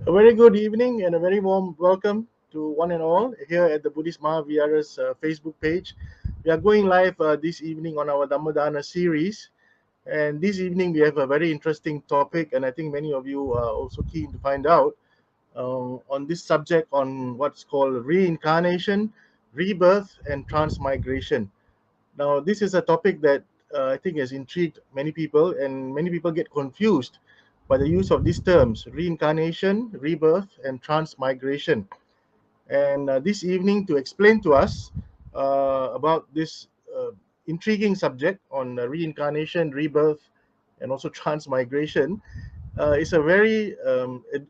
A very good evening and a very warm welcome to one and all here at the Buddhist Maha Vihara's Facebook page. We are going live this evening on our Dhammadana series. And this evening we have a very interesting topic, and I think many of you are also keen to find out on this subject on what's called reincarnation, rebirth, and transmigration. Now, this is a topic that I think has intrigued many people, and many people get confused by the use of these terms reincarnation, rebirth, and transmigration. And this evening, to explain to us about this intriguing subject on reincarnation, rebirth, and also transmigration, is a very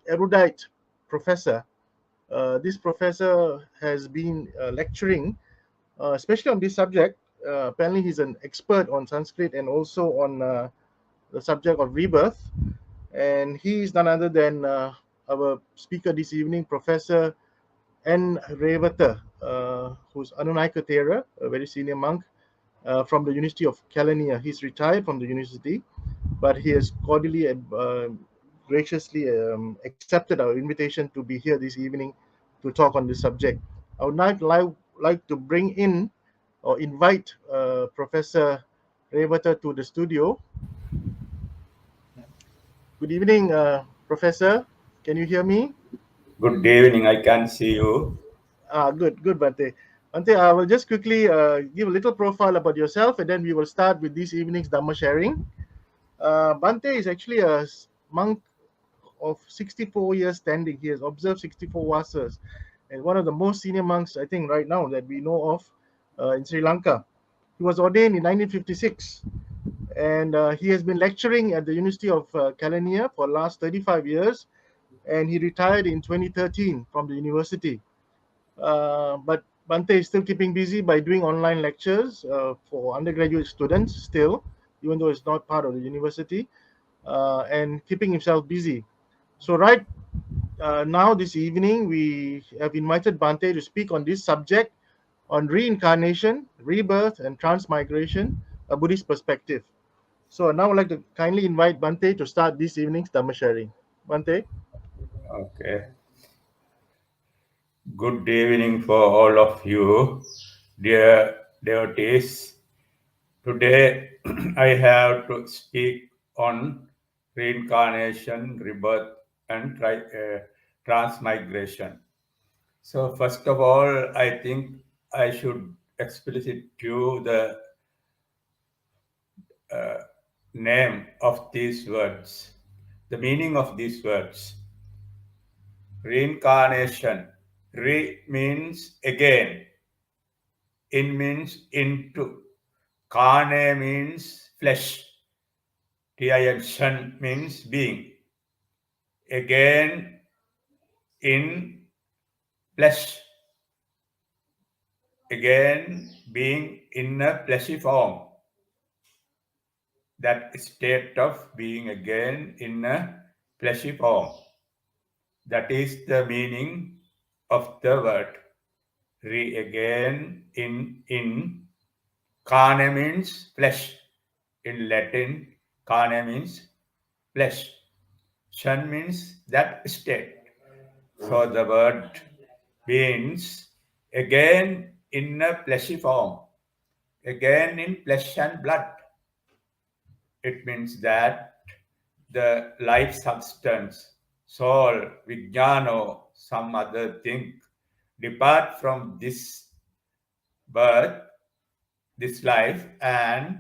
erudite professor. This professor has been lecturing especially on this subject. Apparently, he's an expert on Sanskrit and also on the subject of rebirth. And he is none other than our speaker this evening, Professor N. Rewatha, who's Anunaika Thera, a very senior monk from the University of Kelaniya. He's retired from the university, but he has cordially graciously accepted our invitation to be here this evening to talk on this subject. I would now like to bring in or invite Professor Rewatha to the studio. Good evening, Professor. Can you hear me? Good evening. I can see you. Good, Bhante. Bhante, I will just quickly give a little profile about yourself, and then we will start with this evening's Dhamma sharing. Bhante is actually a monk of 64 years standing. He has observed 64 Vasas, and one of the most senior monks, I think, right now that we know of in Sri Lanka. He was ordained in 1956, and he has been lecturing at the University of Kelaniya for the last 35 years, and he retired in 2013 from the university. But Bhante is still keeping busy by doing online lectures for undergraduate students still, even though it's not part of the university, and keeping himself busy. So right now this evening, we have invited Bhante to speak on this subject on reincarnation, rebirth, and transmigration, a Buddhist perspective. So now I'd like to kindly invite Bhante to start this evening's Dhamma sharing. Bhante? Okay. Good evening for all of you, dear devotees. Today I have to speak on reincarnation, rebirth, and transmigration. So first of all, I think I should explicit to you the name of these words, the meaning of these words. Reincarnation. Re means again. In means into. Karne means flesh. Tiayan means being. Again in flesh. Again being in a fleshy form. That state of being again in a fleshy form. That is the meaning of the word. Re again in. Carne means flesh. In Latin, carne means flesh. Shan means that state. So the word means again in a fleshy form, again in flesh and blood. It means that the life substance, soul, vijnano, some other thing, depart from this birth, this life, and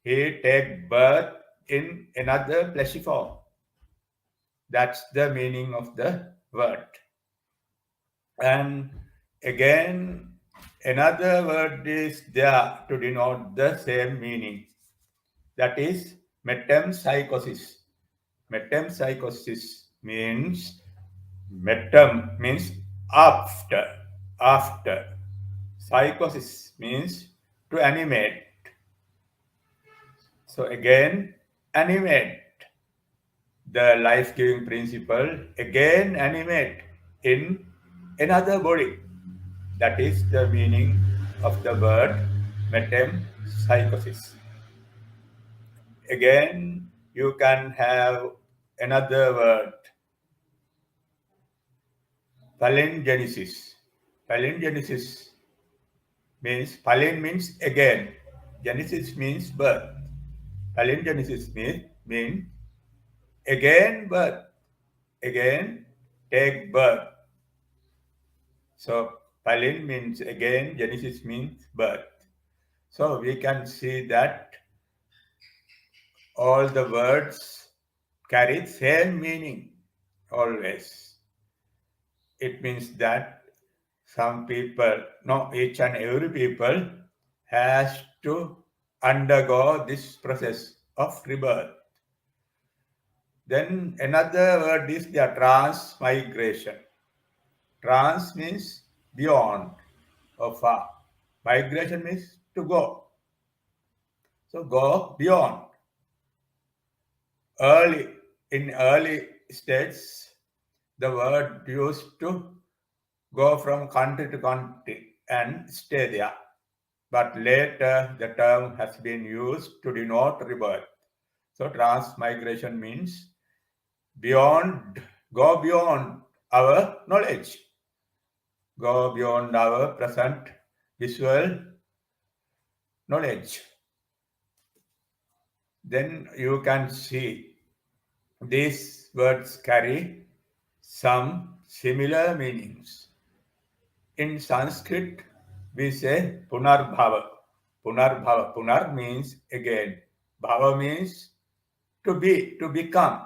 he take birth in another fleshy form. That's the meaning of the word. And again, another word is there to denote the same meaning. That is metempsychosis. Metempsychosis means metem means after. Psychosis means to animate. So again, animate. The life-giving principle again animate in another body. That is the meaning of the word metempsychosis. Again, you can have another word palingenesis. Palingenesis means, palin means again, genesis means birth. Palingenesis means again birth, again take birth. So palin means again, genesis means birth. So we can see that all the words carry same meaning always. It means that some people, no, each and every people has to undergo this process of rebirth. Then another word is the transmigration. Trans means beyond or far. Migration means to go. So go beyond. In early states, the word used to go from country to country and stay there. But later, the term has been used to denote rebirth. So transmigration means go beyond our knowledge, go beyond our present visual knowledge. Then you can see these words carry some similar meanings. In Sanskrit, we say punarbhava. Punarbhava. Punar means again. Bhava means to be, to become,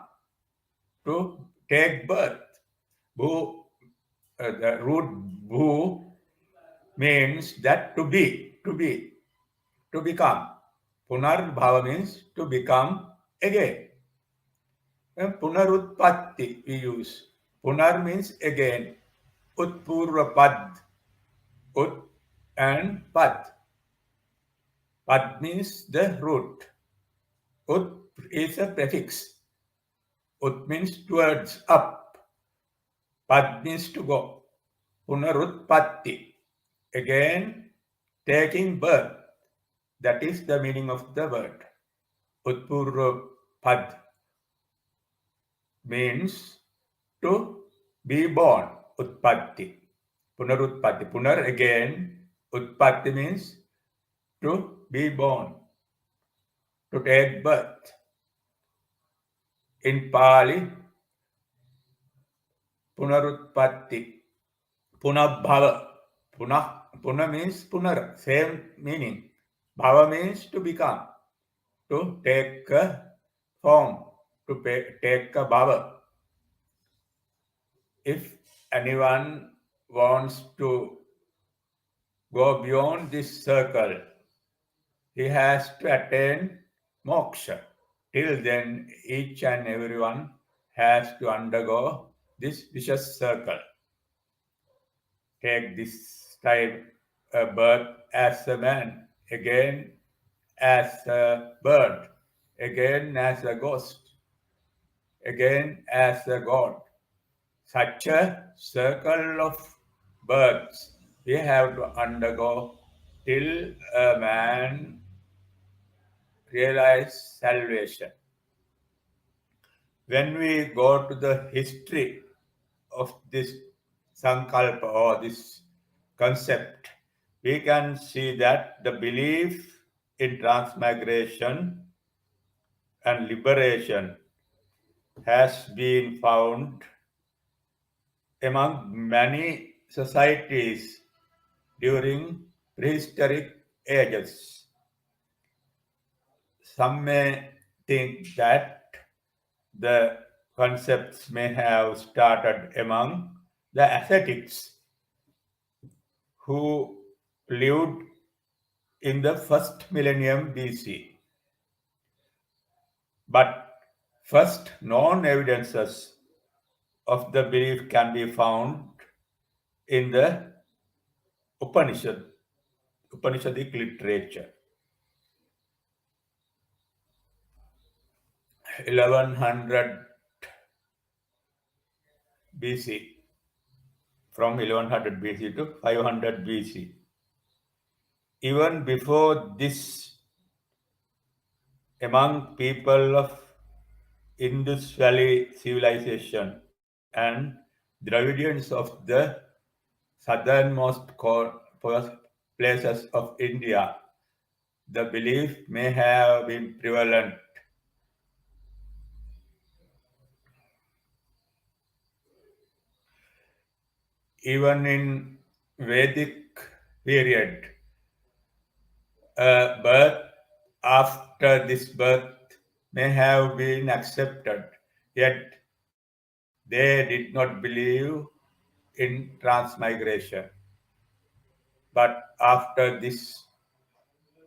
to take birth. Bhu, the root bhu means that to be, to become. Punarbhava means to become again. And punarutpatti we use. Punar means again. Utpurvapad. Ut and pad. Pad means the root. Ut is a prefix. Ut means towards, up. Pad means to go. Punarutpatti. Again, taking birth. That is the meaning of the word. Utpurvapad means to be born. Utpatti. Punarutpatti. Punar again. Utpatti means to be born, to take birth. In Pali, punarutpatti, punabhava. Puna means punar, same meaning. Bhava means to become, to take a form, to take a bhava. If anyone wants to go beyond this circle, he has to attain moksha. Till then, each and everyone has to undergo this vicious circle. Take this time a birth as a man, again as a bird, again as a ghost, again as a god. Such a circle of births we have to undergo till a man realize salvation. When we go to the history of this sankalpa or this concept, we can see that the belief in transmigration and liberation has been found among many societies during prehistoric ages. Some may think that the concepts may have started among the ascetics who lived in the first millennium BC. But first known evidences of the belief can be found in the Upanishadic literature. 1100 BC, from 1100 BC to 500 BC. Even before this, among people of Indus Valley civilization and Dravidians of the southernmost places of India, the belief may have been prevalent. Even in Vedic period, a birth after this birth may have been accepted, yet they did not believe in transmigration. But after this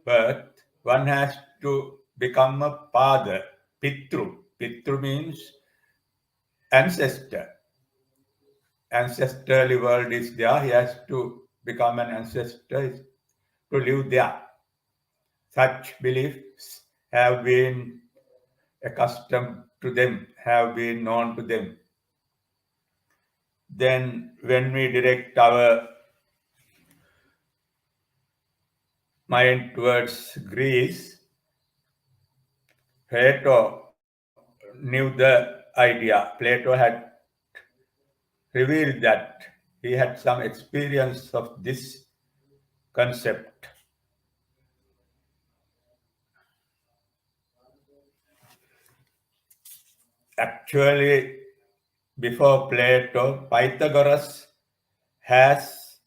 birth, one has to become a father, Pitru. Pitru means ancestor. Ancestrally world is there, he has to become an ancestor to live there. Such beliefs have been accustomed to them, have been known to them. Then when we direct our mind towards Greece, Plato knew the idea. Plato had revealed that he had some experience of this concept. Actually, before Plato, Pythagoras has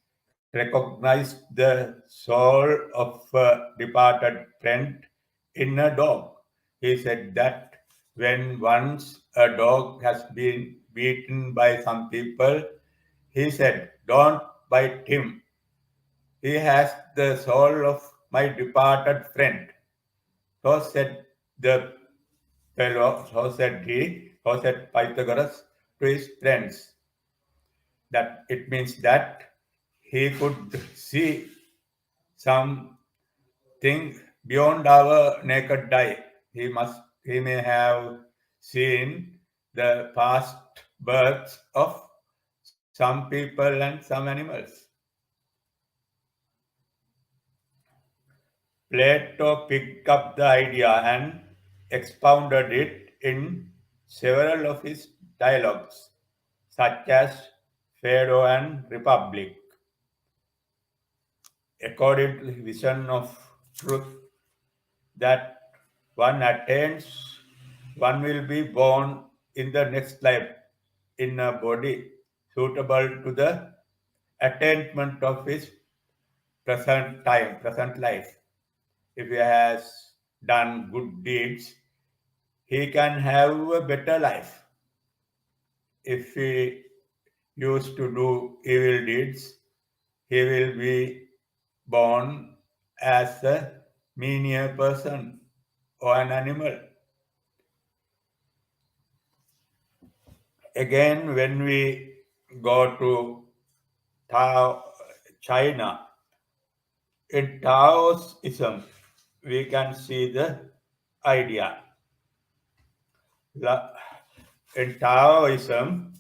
recognized the soul of a departed friend in a dog. He said that when once a dog has been beaten by some people, he said, "Don't bite him. He has the soul of my departed friend." So said the fellow, so said Pythagoras to his friends. That it means that he could see something beyond our naked eye. He may have seen the past births of some people and some animals. Plato picked up the idea and expounded it in several of his dialogues, such as Phaedo and Republic. According to the vision of truth that one attains, one will be born in the next life in a body suitable to the attainment of his present life. If he has done good deeds, he can have a better life. If he used to do evil deeds, he will be born as a meaner person or an animal. Again, when we go to China, in Taoism, we can see the idea. In Taoism,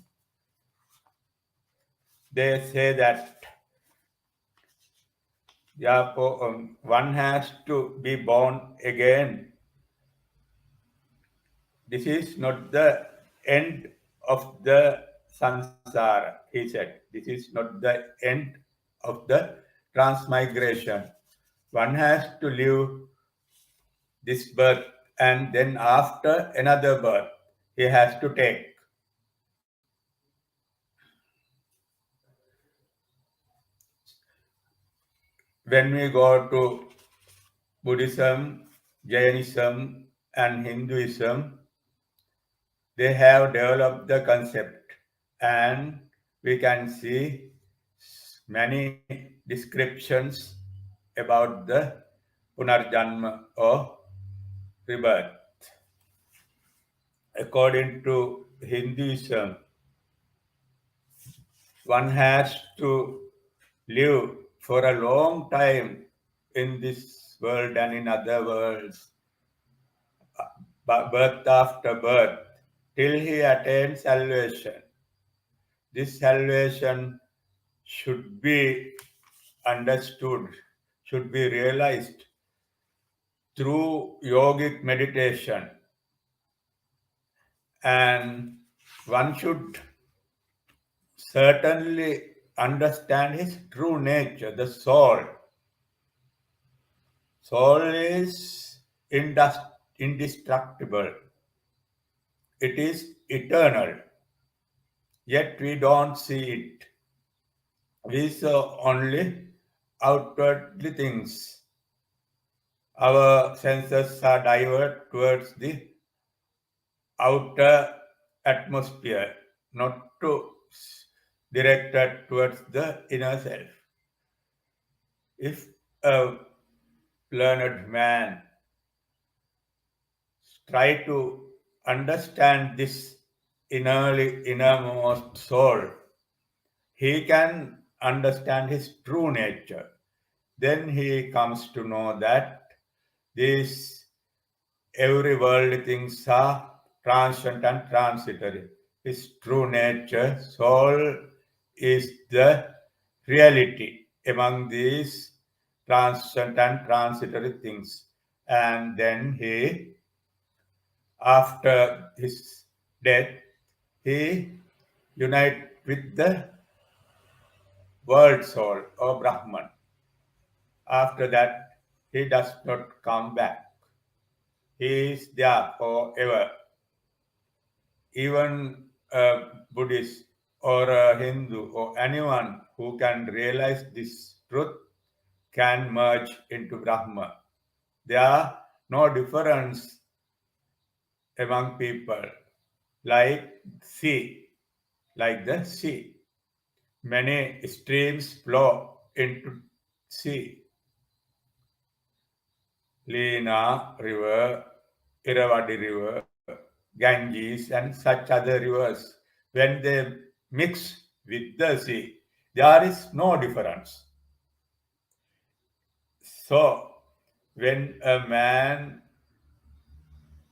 they say that one has to be born again. This is not the end of the samsara, he said. This is not the end of the transmigration. One has to live this birth and then after another birth he has to take. When we go to Buddhism, Jainism, and Hinduism, they have developed the concept, and we can see many descriptions about the Punarjanma or rebirth. According to Hinduism, one has to live for a long time in this world and in other worlds, birth after birth, till he attains salvation. This salvation should be understood, should be realized through yogic meditation. And one should certainly understand his true nature, the soul. Soul is indestructible. It is eternal. Yet we don't see it. We saw only outwardly things. Our senses are diverted towards the outer atmosphere, not to directed towards the inner self. If a learned man try to understand this innermost soul, he can understand his true nature. Then he comes to know that these every worldly things are transient and transitory. His true nature, soul, is the reality among these transient and transitory things. And then he, after his death, he unite with the world soul or Brahman. After that, he does not come back. He is there forever. Even a Buddhist or a Hindu or anyone who can realize this truth can merge into Brahma. There are no difference among people like sea, like the sea. Many streams flow into sea. Lena River, Irrawaddy River, Ganges, and such other rivers, when they mix with the sea, there is no difference. So, when a man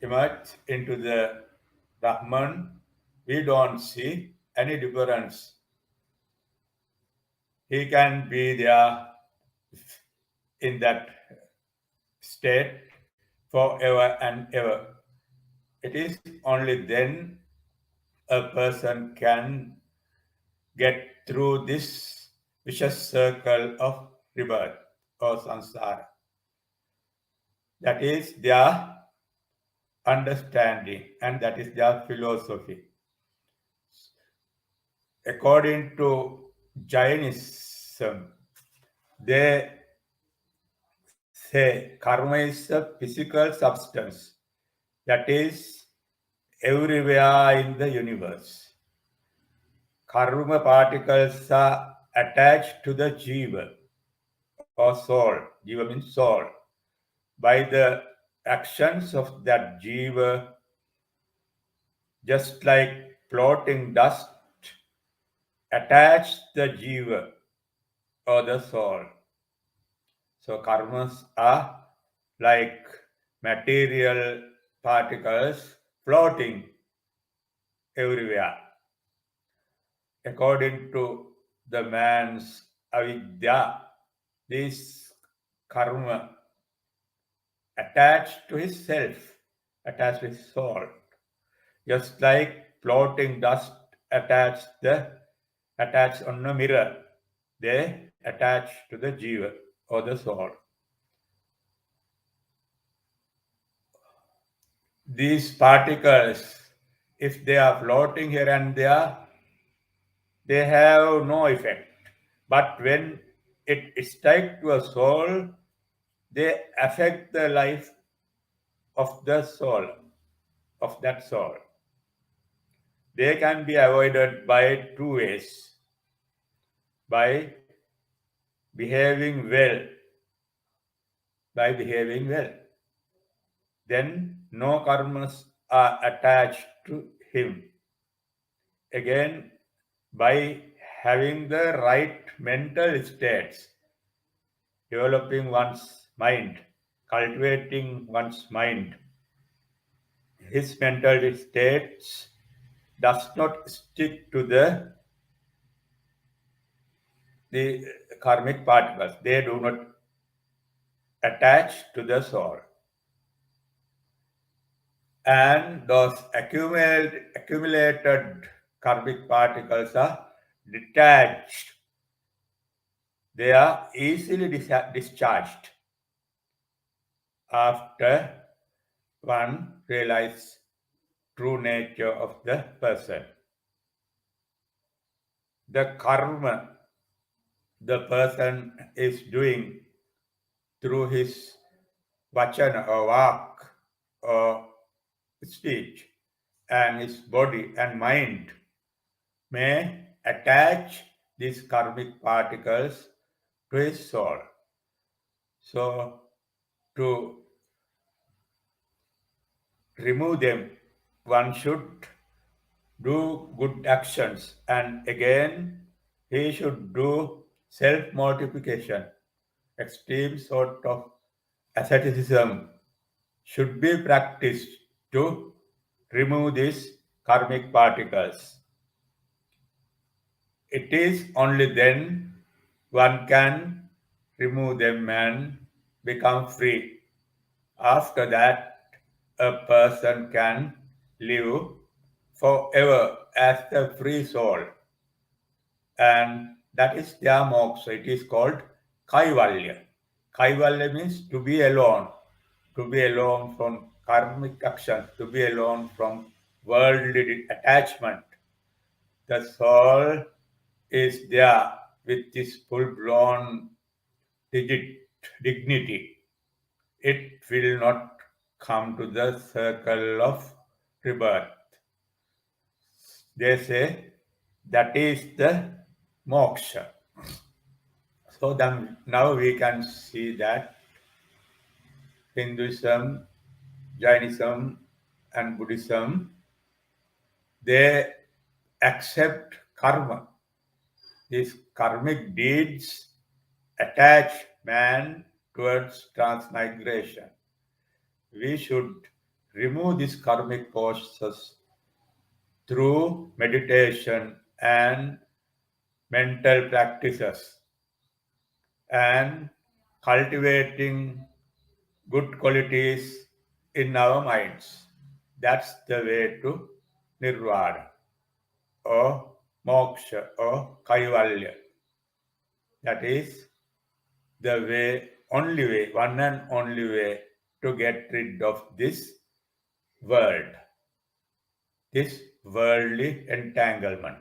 emerges into the Brahman, we don't see any difference. He can be there in that state forever and ever. It is only then a person can get through this vicious circle of rebirth or samsara. That is their understanding and that is their philosophy. According to Jainism, they say karma is a physical substance that is everywhere in the universe. Karma particles are attached to the jiva or soul. Jiva means soul. By the actions of that jiva, just like floating dust, attach the jiva or the soul. So karmas are like material particles floating everywhere. According to the man's avidya, this karma attached to his self, attached to his soul, just like floating dust attached on a mirror, they attach to the jiva or the soul. These particles, if they are floating here and there, they have no effect. But when it strikes to a soul, they affect the life of the soul, of that soul. They can be avoided by two ways. By behaving well. By behaving well. Then no karmas are attached to him. Again, by having the right mental states, developing one's mind, cultivating one's mind, his mental states does not stick to the karmic particles. They do not attach to the soul. And those accumulated karmic particles are detached, they are easily discharged after one realizes true nature of the person. The karma the person is doing through his vachana or vak or speech and his body and mind may attach these karmic particles to his soul. So, to remove them, one should do good actions, and again, he should do self mortification. Extreme sort of asceticism should be practiced to remove these karmic particles. It is only then one can remove them and become free. After that, a person can live forever as the free soul. And that is their moksha. It is called Kaivalya. Kaivalya means to be alone from karmic action, to be alone from worldly attachment. The soul is there with this full-blown dignity. It will not come to the circle of rebirth. They say that is the moksha. So then now we can see that Hinduism, Jainism, and Buddhism, they accept karma. These karmic deeds attach man towards transmigration. We should remove these karmic forces through meditation and mental practices and cultivating good qualities in our minds. That's the way to nirvana or moksha or kaivalya. That is the way, only way, one and only way to get rid of this world, this worldly entanglement.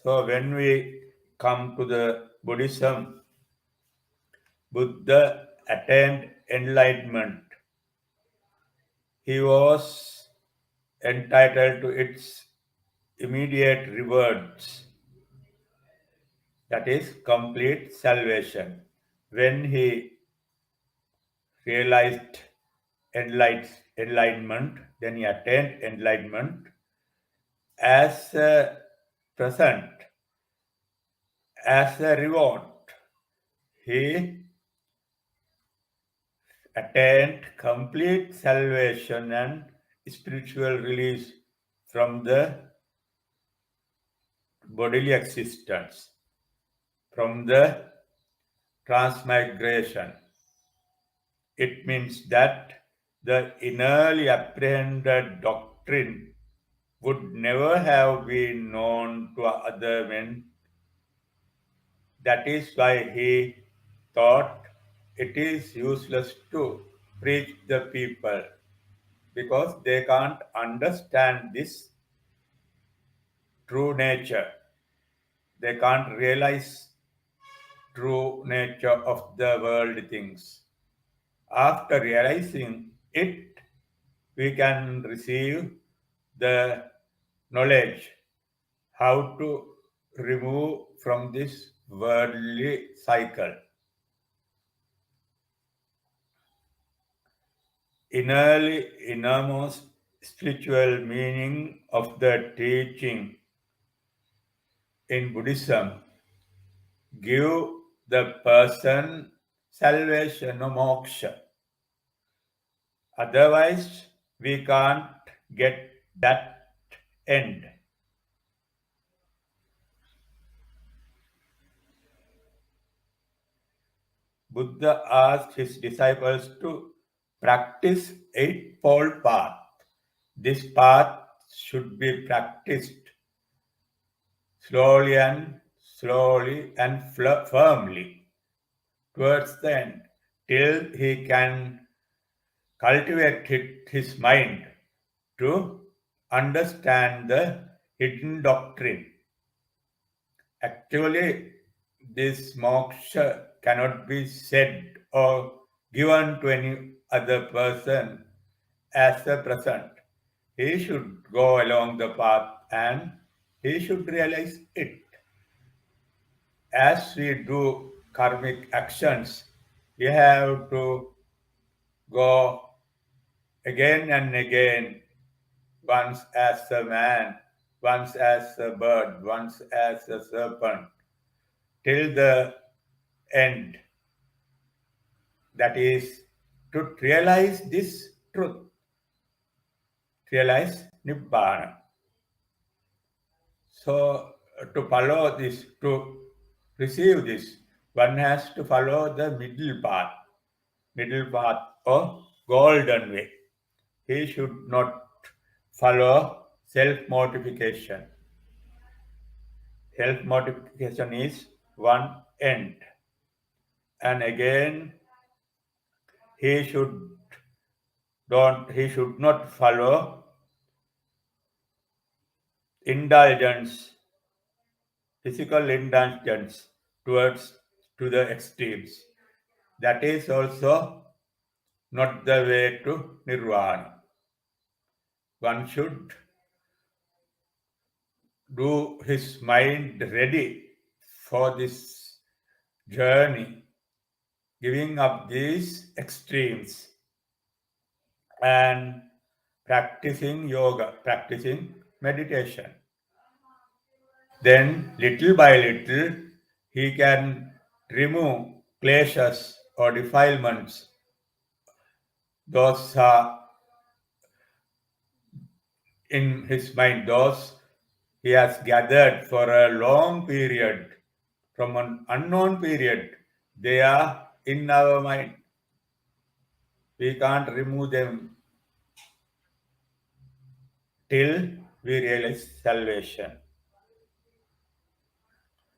So when we come to the Buddhism, Buddha attained enlightenment. He was entitled to its immediate rewards, that is complete salvation. When he realized enlightenment, then he attained enlightenment. As a present, as a reward, he attained complete salvation and spiritual release from the bodily existence, from the transmigration. It means that the innerly apprehended doctrine would never have been known to other men. That is why he thought it is useless to preach the people because they can't understand this true nature. They can't realize true nature of the world things. After realizing it, we can receive the knowledge how to remove from this worldly cycle. Innermost spiritual meaning of the teaching in Buddhism give the person salvation or moksha. Otherwise, we can't get that end. Buddha asked his disciples to practice Eightfold Path. This path should be practiced slowly and firmly towards the end, till he can cultivate his mind to understand the hidden doctrine. Actually, this moksha cannot be said or given to any other person as a present. He should go along the path and he should realize it. As we do karmic actions, we have to go again and again, once as a man, once as a bird, once as a serpent, till the end. That is to realize this truth, realize Nibbana. So, to follow this, to receive this, one has to follow the middle path or golden way. He should not follow self-mortification. Self-mortification is one end. And again, he should not follow indulgence, physical indulgence to the extremes. That is also not the way to nirvana. One should do his mind ready for this journey, giving up these extremes and practicing yoga, practicing meditation. Then, little by little, he can remove kleshas or defilements. Those are in his mind, those he has gathered for a long period, from an unknown period. They are in our mind. We can't remove them till we realize salvation.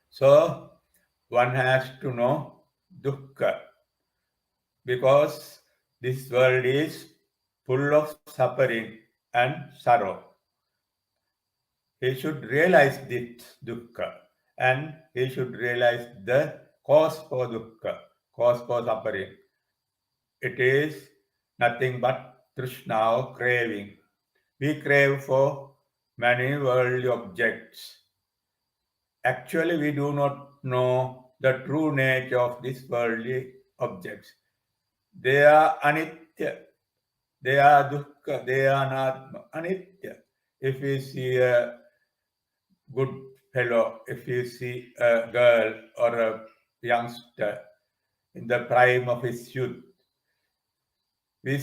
So, one has to know dukkha, because this world is full of suffering and sorrow. He should realize this dukkha, and he should realize the cause for dukkha, cause for suffering. It is nothing but trishna or craving. We crave for many worldly objects. Actually, we do not know the true nature of these worldly objects. They are anitya, they are dukkha, they are anatma, anitya. If we see a good fellow, if you see a girl or a youngster in the prime of his youth, we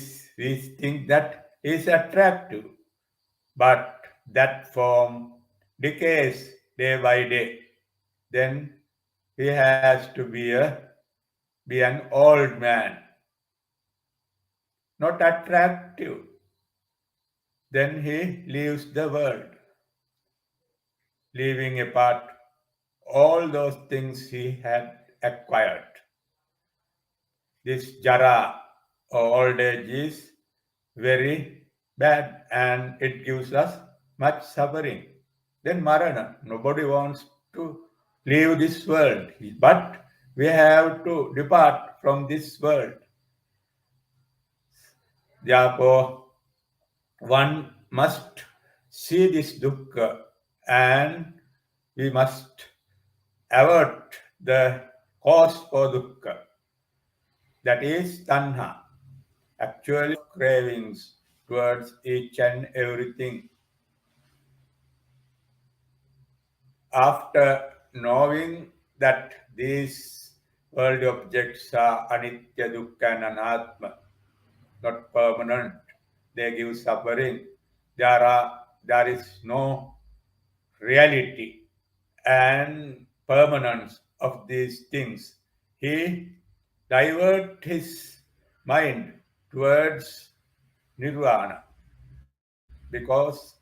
think that he is attractive, but that form decays day by day. Then he has to be an old man, not attractive. Then he leaves the world, leaving apart all those things he had acquired. This jara or old age is very bad and it gives us much suffering. Then marana, nobody wants to leave this world, but we have to depart from this world. Therefore, one must see this dukkha and we must avert the cause for dukkha. That is tanha, actually cravings towards each and everything. After knowing that these worldly objects are anitya, dukkha and anatma, not permanent, they give suffering, there is no reality and permanence of these things. He divert his mind towards nirvana, because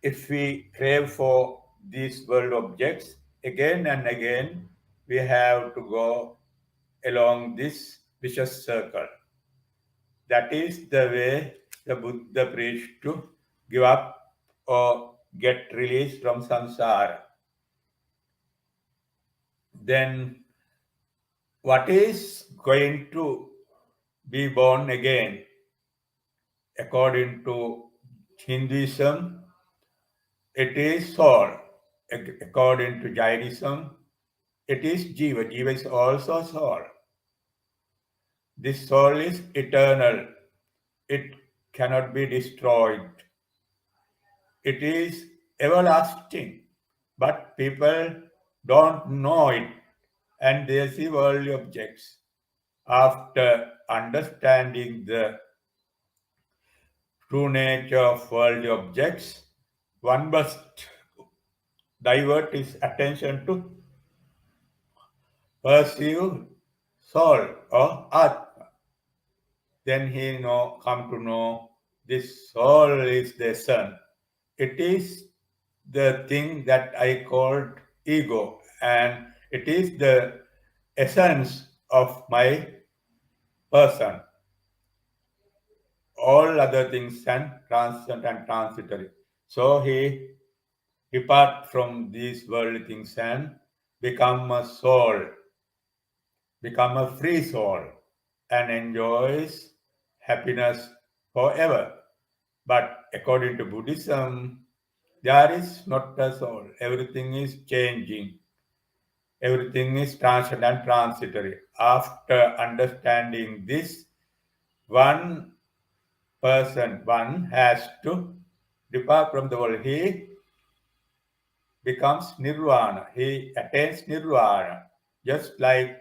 if we crave for these world objects, again and again, we have to go along this vicious circle. That is the way the Buddha preached to give up or get released from samsara. Then, what is going to be born again? According to Hinduism, it is soul. According to Jainism, it is jiva. Jiva is also soul. This soul is eternal. It cannot be destroyed. It is everlasting. But people don't know it and they see worldly objects. After understanding the true nature of worldly objects, one must divert his attention to perceive soul or atma. Then he come to know this soul is the sun. It is the thing that I called ego, and it is the essence of my person. All other things are transient and transitory. So he depart from these worldly things and become a soul, become a free soul, and enjoys happiness forever. But according to Buddhism, there is not a soul. Everything is changing. Everything is transient and transitory. After understanding this, one one has to depart from the world. He becomes nirvana. He attains nirvana. Just like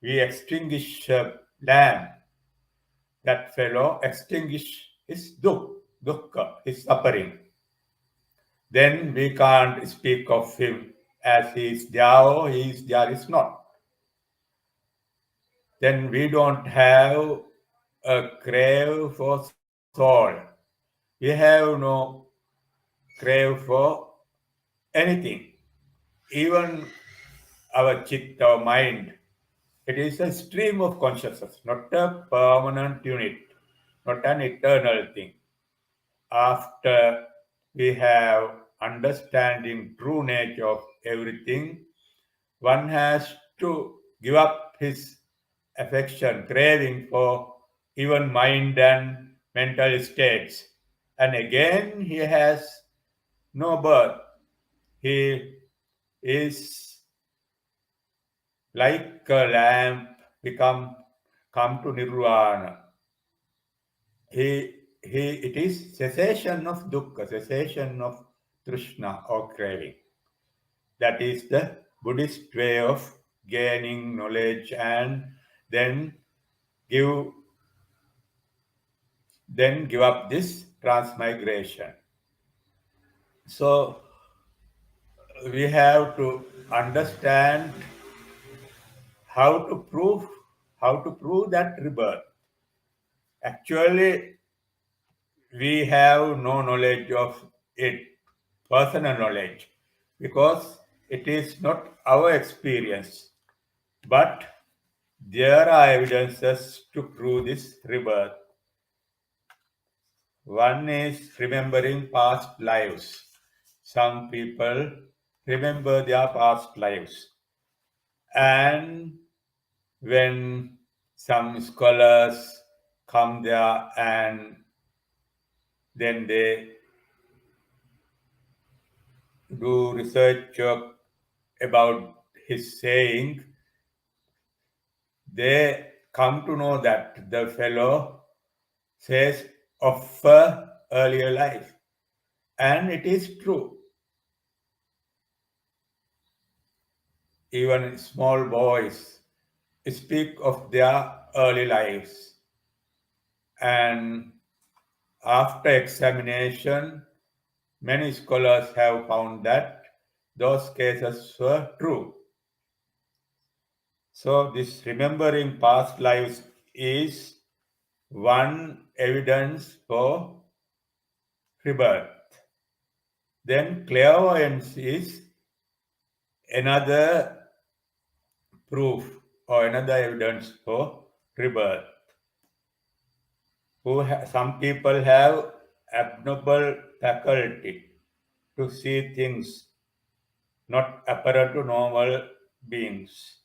we extinguish a lamp, that fellow extinguish his dukkha, his suffering. Then we can't speak of him as he is there or he is there is not. Then we don't have a crave for soul. We have no crave for anything. Even our chit, our mind, it is a stream of consciousness, not a permanent unit, not an eternal thing. After we have understanding true nature of everything, one has to give up his affection, craving for even mind and mental states. And again, he has no birth. He is like a lamp, come to nirvana. It is cessation of dukkha, cessation of trishna or craving. That is the Buddhist way of gaining knowledge and then give up this transmigration. So we have to understand how to prove that rebirth. Actually, we have no knowledge of it, personal knowledge, because it is not our experience. But there are evidences to prove this rebirth. One is remembering past lives. Some people remember their past lives. And when some scholars come there and then they do research about his saying, they come to know that the fellow says of earlier life. And it is true. Even small boys speak of their early lives. And after examination, many scholars have found that those cases were true. So this remembering past lives is one evidence for rebirth. Then clairvoyance is another proof or another evidence for rebirth. Some people have abnormal faculty to see things not apparent to normal beings.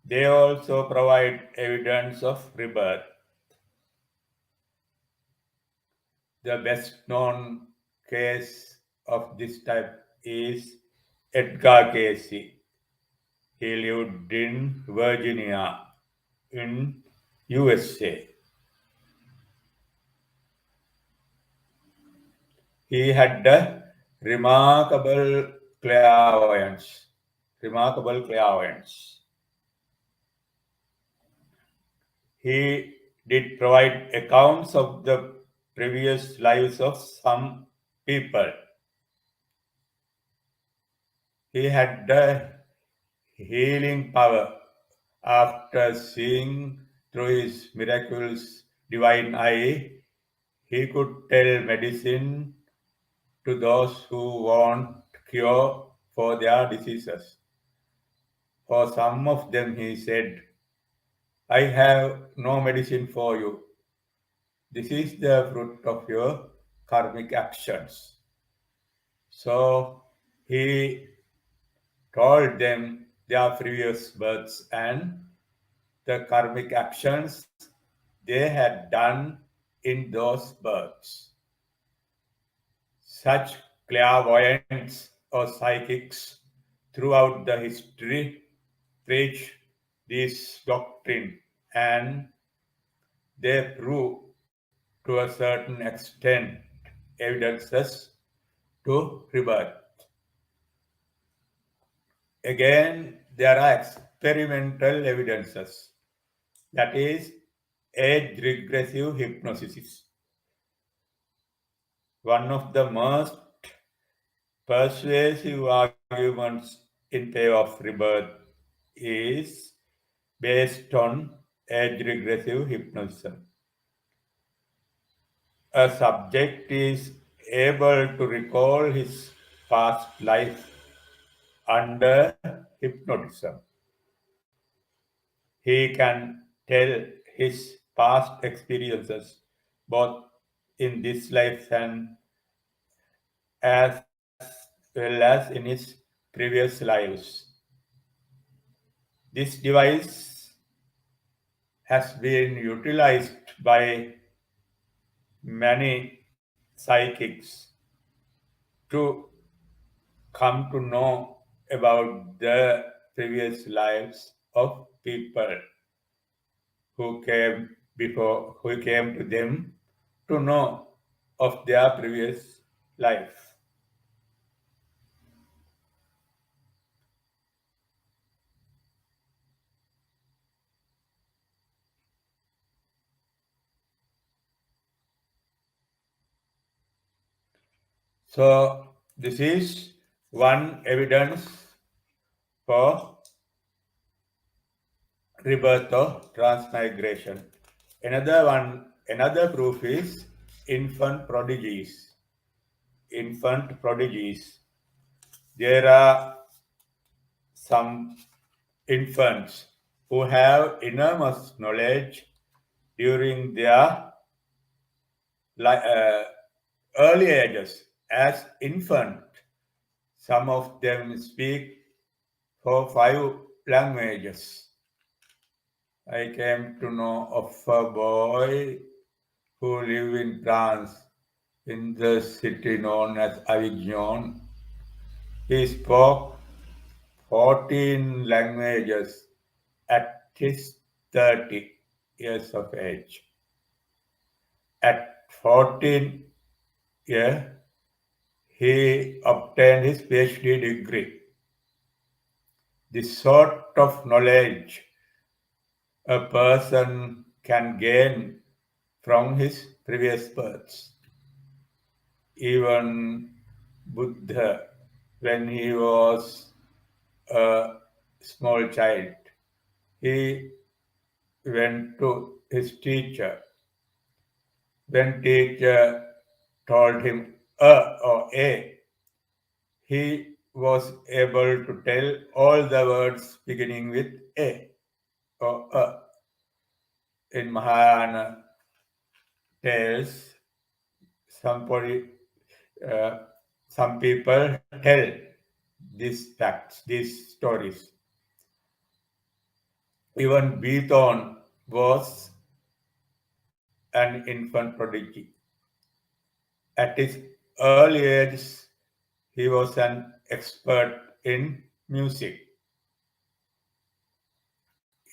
They also provide evidence of rebirth. The best known case of this type is Edgar Cayce. He lived in Virginia in USA. He had a remarkable clairvoyance. Remarkable clairvoyance. He did provide accounts of the previous lives of some people. He had the healing power after seeing through his miraculous divine eye. He could tell medicine to those who want cure for their diseases. For some of them, he said, I have no medicine for you. This is the fruit of your karmic actions. So he told them their previous births and the karmic actions they had done in those births. Such clairvoyants or psychics throughout the history preach this doctrine and they prove to a certain extent evidences to rebirth. Again, there are experimental evidences, that is, age regressive hypnosis. One of the most persuasive arguments in favor of rebirth is based on age regressive hypnotism. A subject is able to recall his past life under hypnotism. He can tell his past experiences both in this life and as well as in his previous lives. This device has been utilized by many psychics to come to know about the previous lives of people who came to them to know of their previous life. So this is one evidence for rebirth or transmigration. Another proof is infant prodigies. Infant prodigies. There are some infants who have enormous knowledge during their early ages. As infant, some of them speak for 5 languages. I came to know of a boy who lived in France, in the city known as Avignon. He spoke 14 languages at his 30 years of age. At 14 years, he obtained his PhD degree. This sort of knowledge a person can gain from his previous births. Even Buddha, when he was a small child, he went to his teacher. When teacher told him or a, he was able to tell all the words beginning with a or a. In Mahayana tales, somebody, uh, some people tell these facts, these stories. Even Beaton was an infant prodigy. At his early age, he was an expert in music.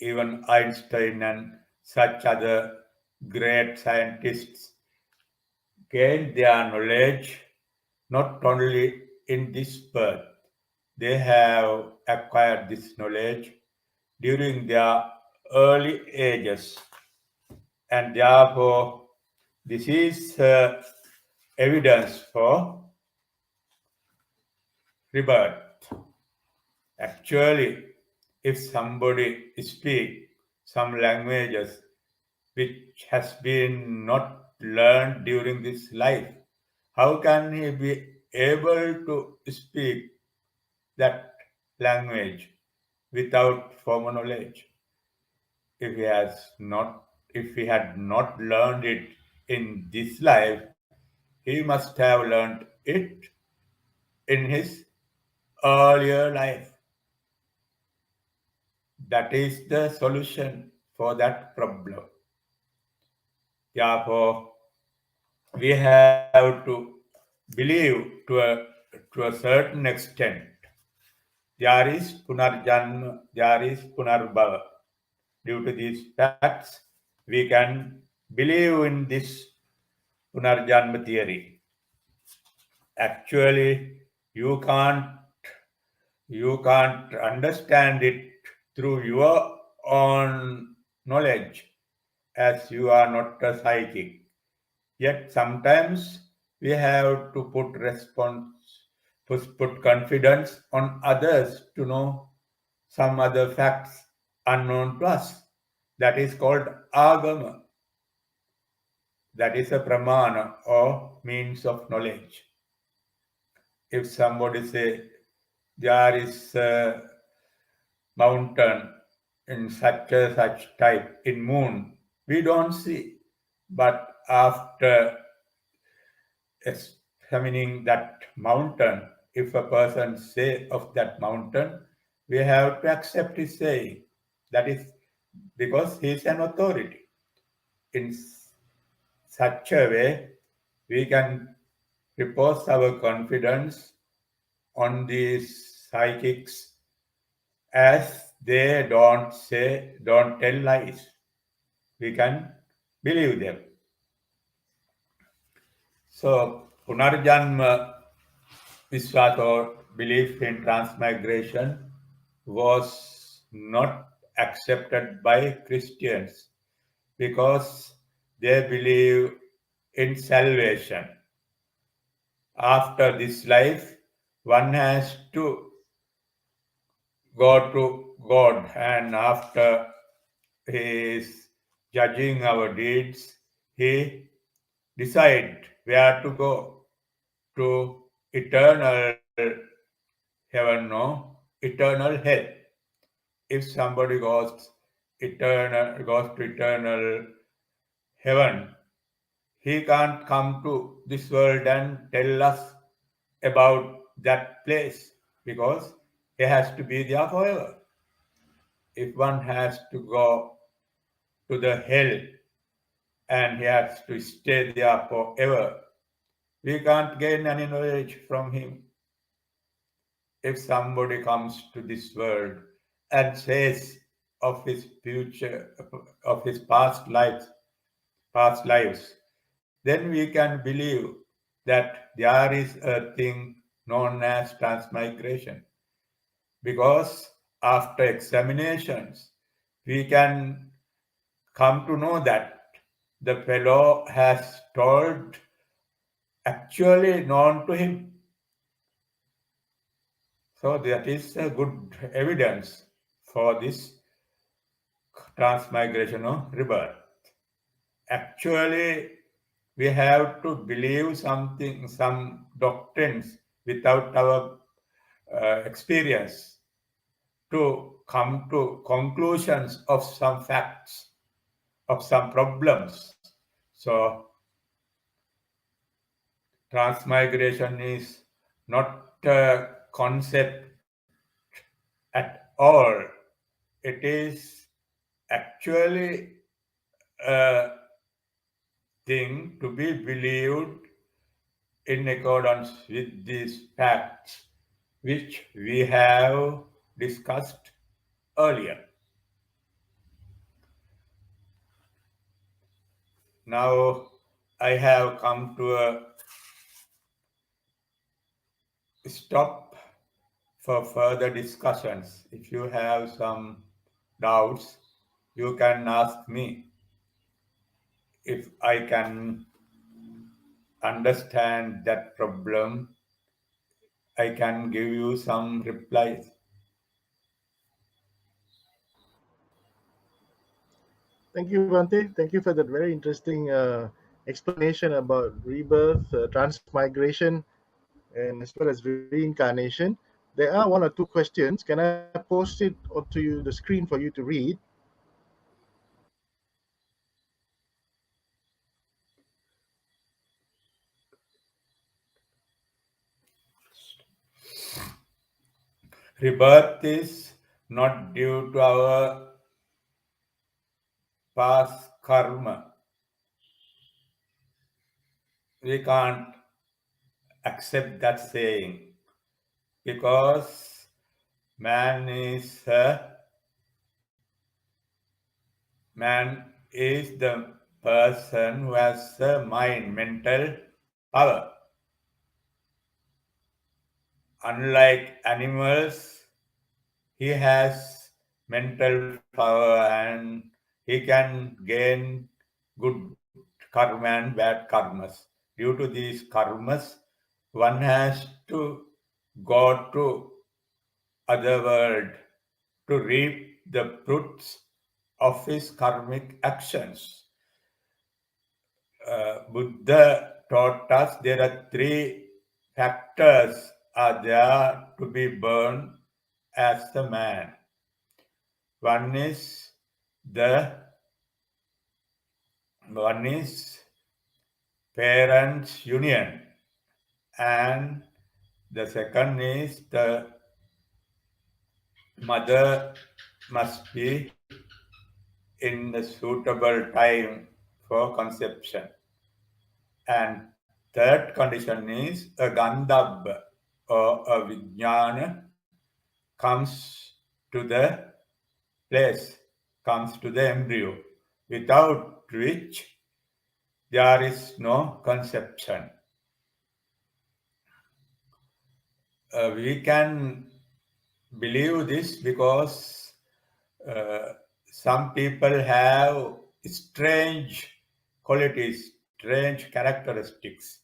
Even Einstein and such other great scientists gained their knowledge not only in this birth, they have acquired this knowledge during their early ages, and therefore this is evidence for rebirth. Actually, if somebody speak some languages which has been not learned during this life, how can he be able to speak that language without formal knowledge? If he has not, if he had not learned it in this life, he must have learned it in his earlier life. That is the solution for that problem. Therefore, we have to believe to a certain extent. There is punarjanma, there is punarbhava. Due to these facts, we can believe in this punarjanma theory. Actually, you can't you can't understand it through your own knowledge, as you are not a psychic. Yet sometimes we have to put confidence on others to know some other facts unknown to us. That is called agama. That is a pramana or means of knowledge. If somebody say there is a mountain in such a such type in moon, we don't see. But after examining that mountain, if a person say of that mountain, we have to accept his saying. That is because he is an authority. In such a way, we can repose our confidence on these psychics, as they don't tell lies. We can believe them. So, Punarjanma Vishwas or belief in transmigration was not accepted by Christians because they believe in salvation. After this life, one has to go to God, and after he is judging our deeds, he decide where to go, to eternal heaven, no, eternal hell. If somebody goes to eternal heaven, he can't come to this world and tell us about that place because he has to be there forever. If one has to go to the hell and he has to stay there forever, we can't gain any knowledge from him. If somebody comes to this world and says of his future, of his past lives, then we can believe that there is a thing known as transmigration. Because after examinations, we can come to know that the fellow has told actually known to him. So that is a good evidence for this transmigration or rebirth. Actually, We have to believe something, some doctrines without our experience to come to conclusions of some facts, of some problems. So, transmigration is not a concept at all. It is actually a thing to be believed in accordance with these facts which we have discussed earlier. Now I have come to a stop for further discussions. If you have some doubts, you can ask me. If I can understand that problem, I can give you some replies. Thank you, Bhante. Thank you for that very interesting explanation about rebirth, transmigration, and as well as reincarnation. There are one or two questions. Can I post it onto the screen for you to read? Rebirth is not due to our past karma. We can't accept that saying because man is the person who has a mind, mental power. Unlike animals, he has mental power and he can gain good karma and bad karmas. Due to these karmas, one has to go to other world to reap the fruits of his karmic actions. Buddha taught us there are three factors are there to be born as a man. One is the one is parents' union, and the second is the mother must be in the suitable time for conception. And third condition is a gandhabba or a vijnana comes to the place, comes to the embryo, without which there is no conception. We can believe this because some people have strange qualities, strange characteristics.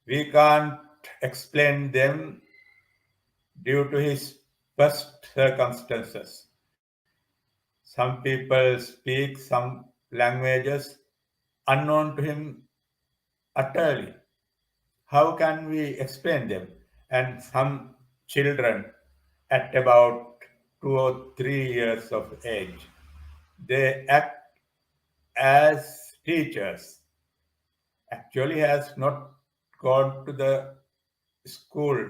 We can't explain them due to his past circumstances. Some people speak some languages unknown to him utterly. How can we explain them? And some children at about 2 or 3 years of age, they act as teachers. Actually, has not gone to the school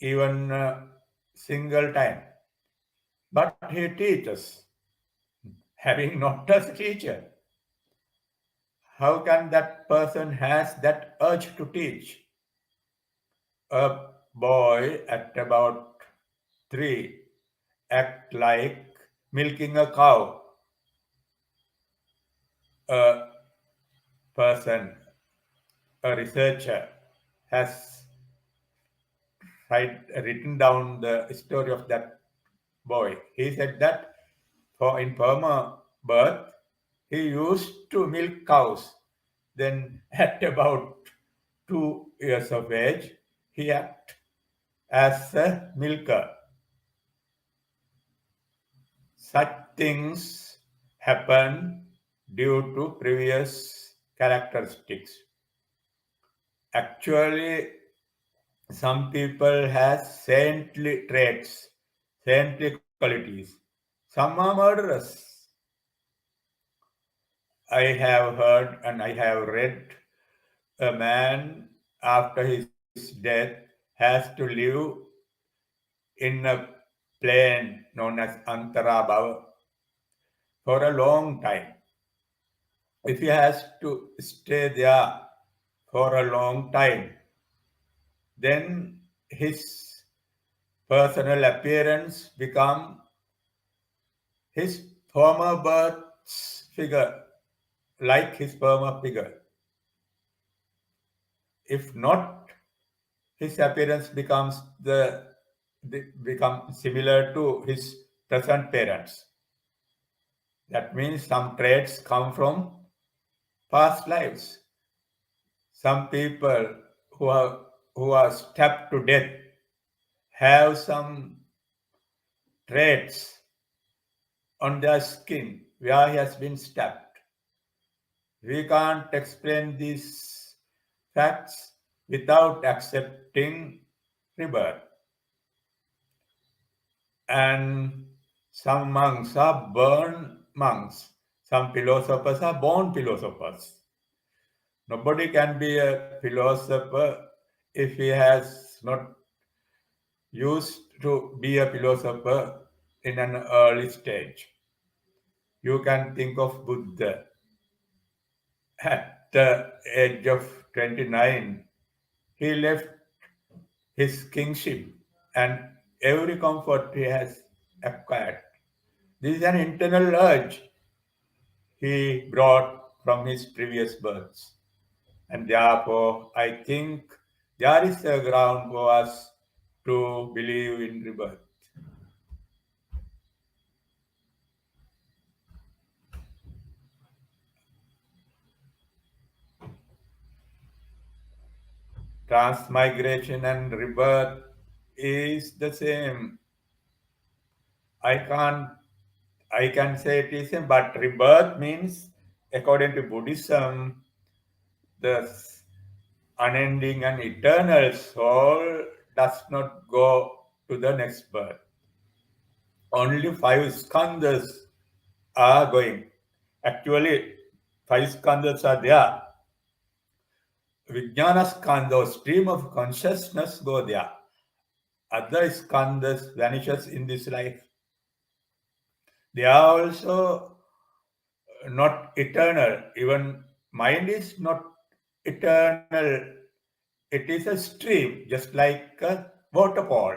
even a single time, but he teaches, having not as a teacher. How can that person has that urge to teach? A boy at about 3 act like milking a cow. A person, a researcher, has written down the story of that boy. He said that in former birth, he used to milk cows. Then, at about 2 years of age, he acted as a milker. Such things happen due to previous characteristics. Actually, some people has saintly traits, saintly qualities. Some are murderers. I have heard and I have read a man after his death has to live in a plane known as Antarabhava for a long time. If he has to stay there for a long time, then his personal appearance become his former birth's figure, like his former figure. If not, his appearance become similar to his present parents. That means some traits come from past lives. Some people who are stabbed to death have some traits on their skin where he has been stabbed. We can't explain these facts without accepting rebirth. And some monks are born monks. Some philosophers are born philosophers. Nobody can be a philosopher if he has not used to be a philosopher in an early stage. You can think of Buddha. At the age of 29, he left his kingship and every comfort he has acquired. This is an internal urge he brought from his previous births. And therefore, I think there is a ground for us to believe in rebirth. Transmigration and rebirth is the same. I can't I can say it is same, but rebirth means, according to Buddhism, the unending and eternal soul does not go to the next birth. Only five skandhas are going. Actually, five skandhas are there. Vijnana skandha, or stream of consciousness, go there. Other skandhas vanishes in this life. They are also not eternal. Even mind is not eternal. It is a stream, just like a waterfall.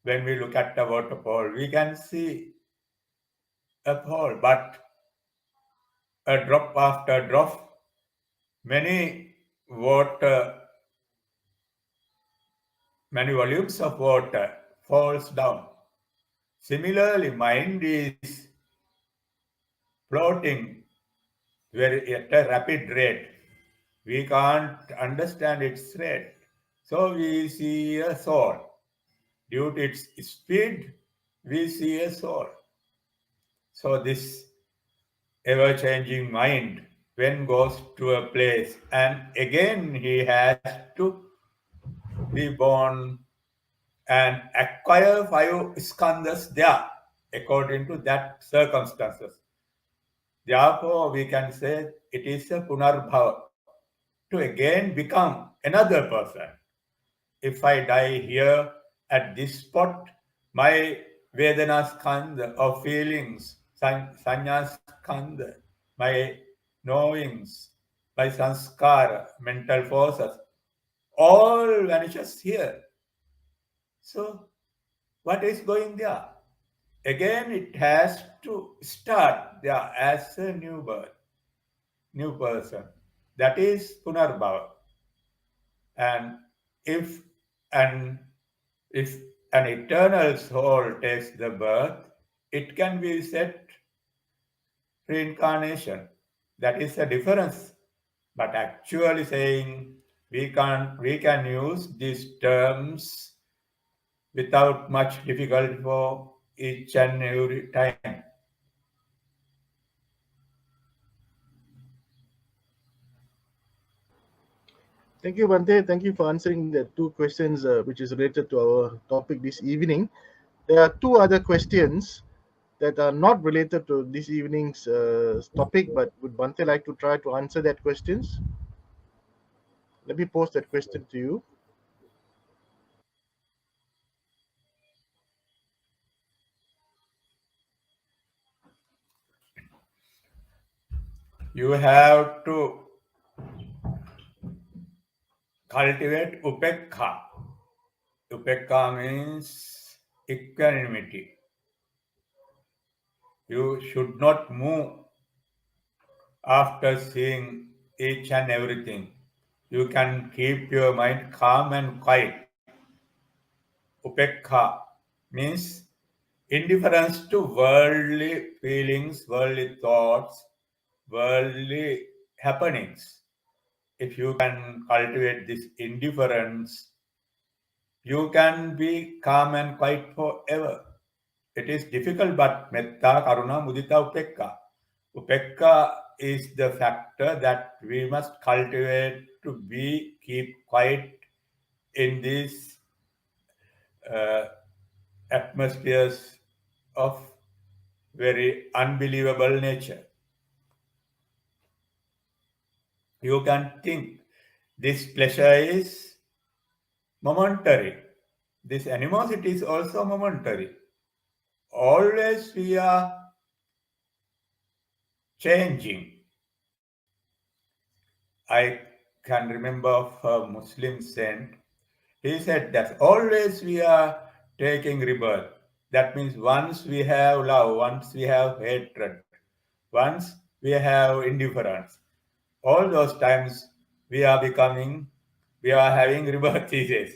When we look at a waterfall, we can see a fall, but a drop after drop, many water, many volumes of water falls down. Similarly, mind is floating very at a rapid rate. We can't understand its rate. So we see a soul. Due to its speed, we see a soul. So this ever-changing mind, when goes to a place, and again he has to be born and acquire five skandhas there, according to that circumstances. Therefore, we can say it is a punarbhava, to again become another person. If I die here at this spot, my Vedana skandha of feelings, sanya skandha, my knowings, my sanskara, mental forces, all vanishes here. So, what is going there? Again, it has to start there as a new birth, new person. That is punarbhava. And if an if an eternal soul takes the birth, it can be said reincarnation. That is a difference. But actually saying we can use these terms without much difficulty for each and every time. Thank you, Bhante. Thank you for answering the two questions which is related to our topic this evening. There are two other questions that are not related to this evening's topic, but would Bhante like to try to answer that questions? Let me post that question to you. You have to cultivate upekha. Upekha means equanimity. You should not move after seeing each and everything. You can keep your mind calm and quiet. Upekha means indifference to worldly feelings, worldly thoughts, worldly happenings. If you can cultivate this indifference, you can be calm and quiet forever. It is difficult, but metta, karuna, mudita, upekka. Upekka is the factor that we must cultivate to be keep quiet in these uh, atmospheres of very unbelievable nature. You can think this pleasure is momentary. This animosity is also momentary. Always we are changing. I can remember of a Muslim saint. He said that always we are taking rebirth. That means once we have love, once we have hatred, once we have indifference, all those times we are becoming, we are having rebirth, he says.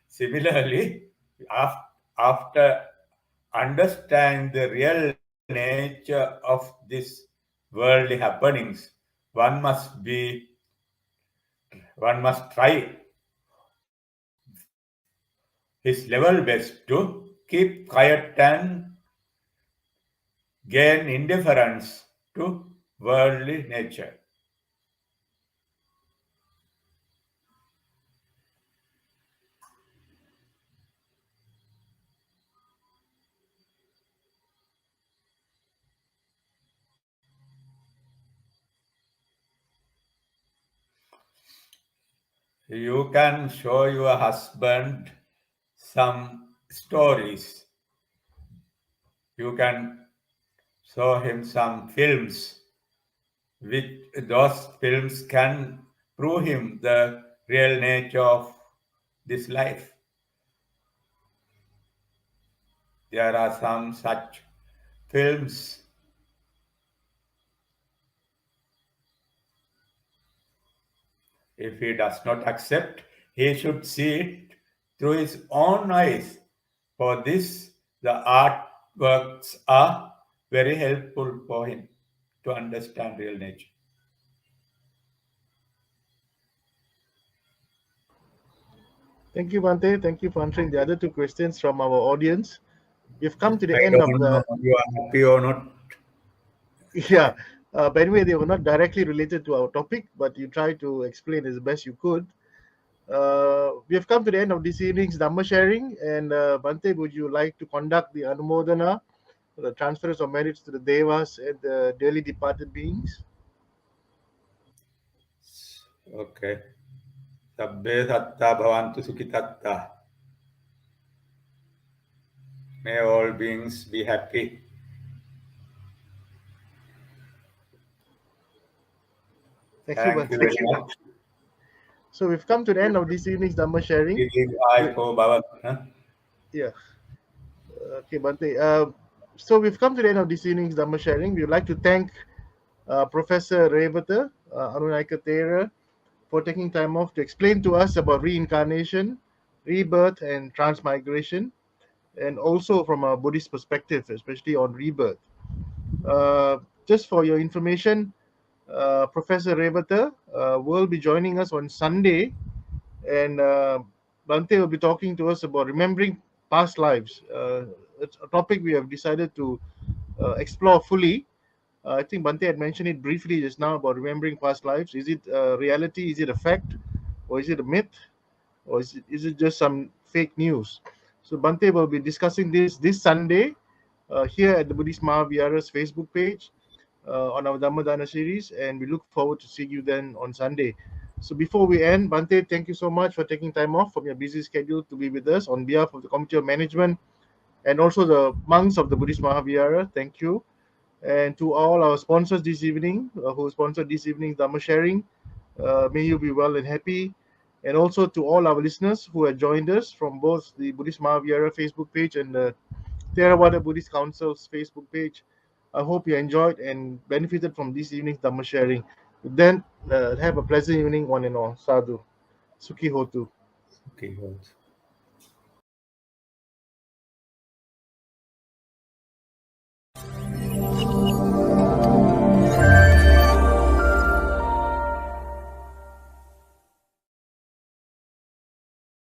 Similarly, after understanding the real nature of this worldly happenings, one must be, one must try his level best to keep quiet and gain indifference to worldly nature. You can show your husband some stories. You can show him some films, which those films can prove him the real nature of this life. There are some such films. If he does not accept, he should see it through his own eyes. For this, the artworks are very helpful for him to understand real nature. Thank you, Bhante. Thank you for answering the other two questions from our audience. We've come to the I end of don't know the you are happy or not. yeah. But anyway, they were not directly related to our topic, but you tried to explain as best you could. We have come to the end of this evening's Dhamma sharing, and Bhante, would you like to conduct the Anumodana, the transference of merits to the Devas and the dearly departed beings? Okay. Sabbe satta bhavantu sukhitatta. May all beings be happy. Thank you, Thank you Bhante. very much. So we've come to the end of this evening's Dhamma sharing. We- Aiko bhavat. Huh? Yeah. Okay, Bhante. So we've come to the end of this evening's Dhamma sharing. We would like to thank Professor Rewatha, Anunaika Thera, for taking time off to explain to us about reincarnation, rebirth, and transmigration, and also from a Buddhist perspective, especially on rebirth. Just for your information, Professor Rewatha will be joining us on Sunday, and Bhante will be talking to us about remembering past lives. It's a topic we have decided to explore fully. I think Bhante had mentioned it briefly just now about remembering past lives. Is it a reality? Is it a fact? or is it a myth, or is it just some fake news? So Bante will be discussing this Sunday here at the Buddhist Mahavihara's Facebook page on our Dhammadana series, and we look forward to seeing you then on Sunday. So before we end, Bante, thank you so much for taking time off from your busy schedule to be with us on behalf of the Committee of Management and also the monks of the Buddhist Mahavihara. Thank you. And to all our sponsors this evening, who sponsored this evening's Dhamma sharing, may you be well and happy. And also to all our listeners who have joined us from both the Buddhist Mahavihara Facebook page and the Theravada Buddhist Council's Facebook page. I hope you enjoyed and benefited from this evening's Dhamma sharing. Then have a pleasant evening, one and all. Sadhu. Sukhi Hotu. Okay, good.